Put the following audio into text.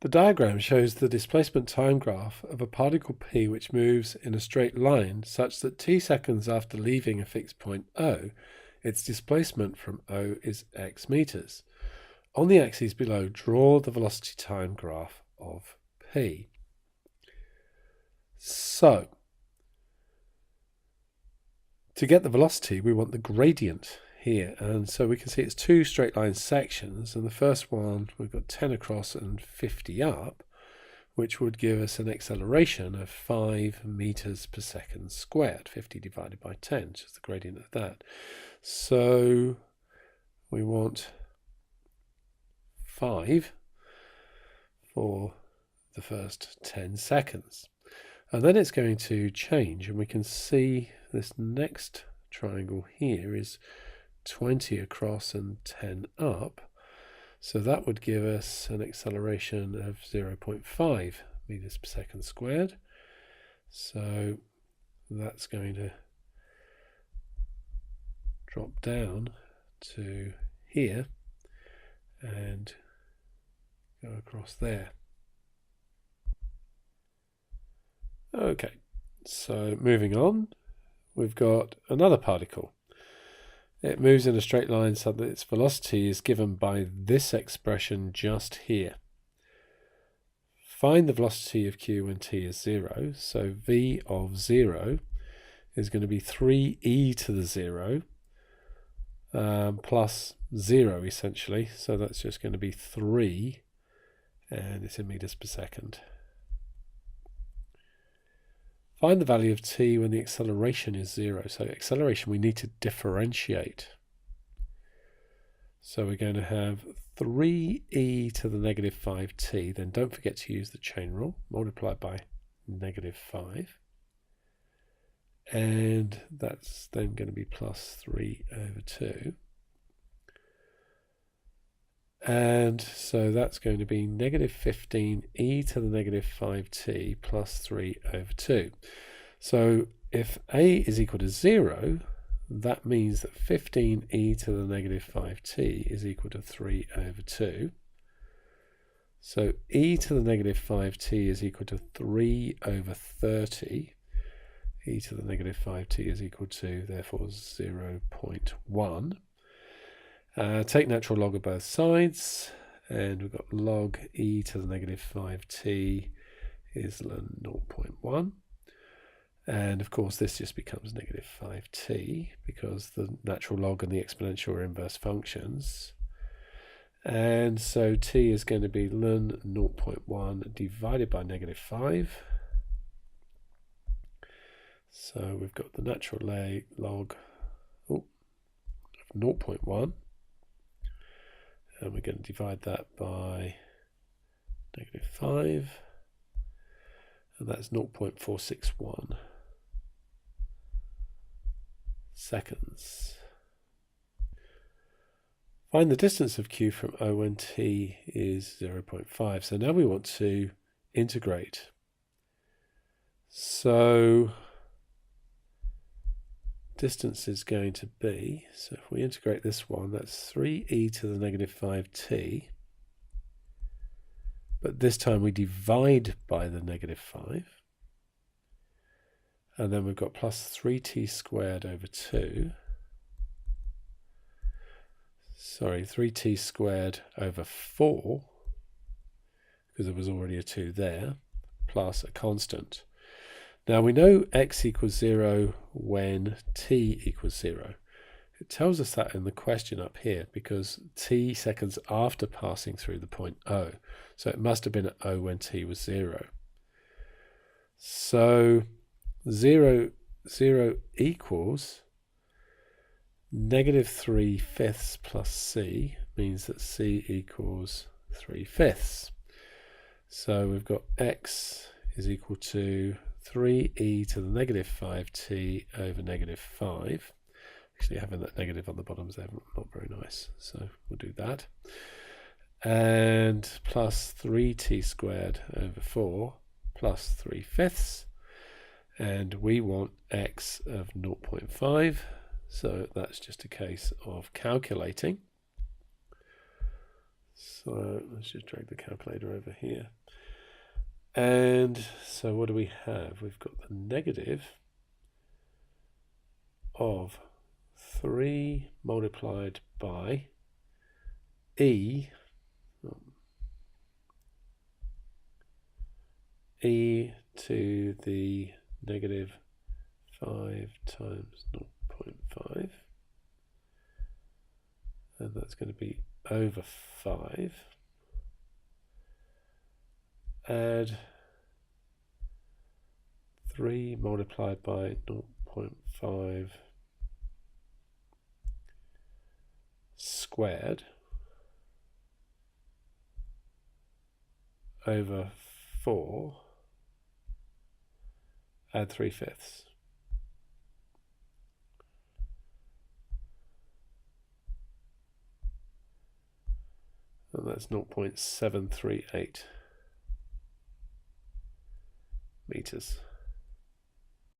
The diagram shows the displacement time graph of a particle p which moves in a straight line such that t seconds after leaving a fixed point O, its displacement from O is x meters. On the axis below, draw the velocity time graph of p. So, to get the velocity, we want the gradient here, and so we can see it's two straight line sections, and the first one we've got 10 across and 50 up, which would give us an acceleration of 5 meters per second squared, 50 divided by 10, which is the gradient of that. So we want 5 for the first 10 seconds. And then it's going to change, and we can see this next triangle here is 20 across and 10 up. So that would give us an acceleration of 0.5 meters per second squared. So that's going to drop down to here and go across there. Okay, so moving on, we've got another particle. It moves in a straight line so that its velocity is given by this expression just here. Find the velocity of q when t is 0. So v of 0 is going to be 3e to the 0 plus 0 essentially. So that's just going to be 3, and it's in meters per second. Find the value of t when the acceleration is 0. So acceleration we need to differentiate. So we're going to have 3e to the negative 5t. Then don't forget to use the chain rule. Multiply by negative 5. And that's then going to be plus 3 over 2. And so that's going to be negative 15e to the negative 5t plus 3 over 2. So if a is equal to 0, that means that 15e to the negative 5t is equal to 3 over 2. So e to the negative 5t is equal to 3 over 30. E to the negative 5t is equal to, therefore, 0.1. Take natural log of both sides, and we've got log e to the negative 5t is 0.1. And of course this just becomes negative 5t because the natural log and the exponential are inverse functions. And so t is going to be ln 0.1 divided by negative 5. So we've got the natural log of 0.1. And we're going to divide that by negative 5, and that's 0.461 seconds. Find the distance of q from O when t is 0.5. So now we want to integrate. So distance is going to be, so if we integrate this one, that's 3e to the negative 5t, but this time we divide by the negative 5, and then we've got plus 3t squared over 2, 3t squared over 4, because there was already a 2 there, plus a constant. Now we know x equals 0 when t equals 0. It tells us that in the question up here because t seconds after passing through the point O. So it must have been at O when t was 0. So 0 equals negative 3/5 plus c means that c equals 3/5. So we've got x is equal to 3e to the negative 5t over negative 5. Actually, having that negative on the bottom is not very nice, so we'll do that. And plus 3t squared over 4 plus 3/5. And we want x of 0.5, so that's just a case of calculating. So let's just drag the calculator over here. And so what do we have? We've got the negative of 3 multiplied by e to the negative 5 times 0.5, and that's going to be over 5. Add 3 multiplied by 0.5 squared over 4, add 3/5. And that's 0.738 meters.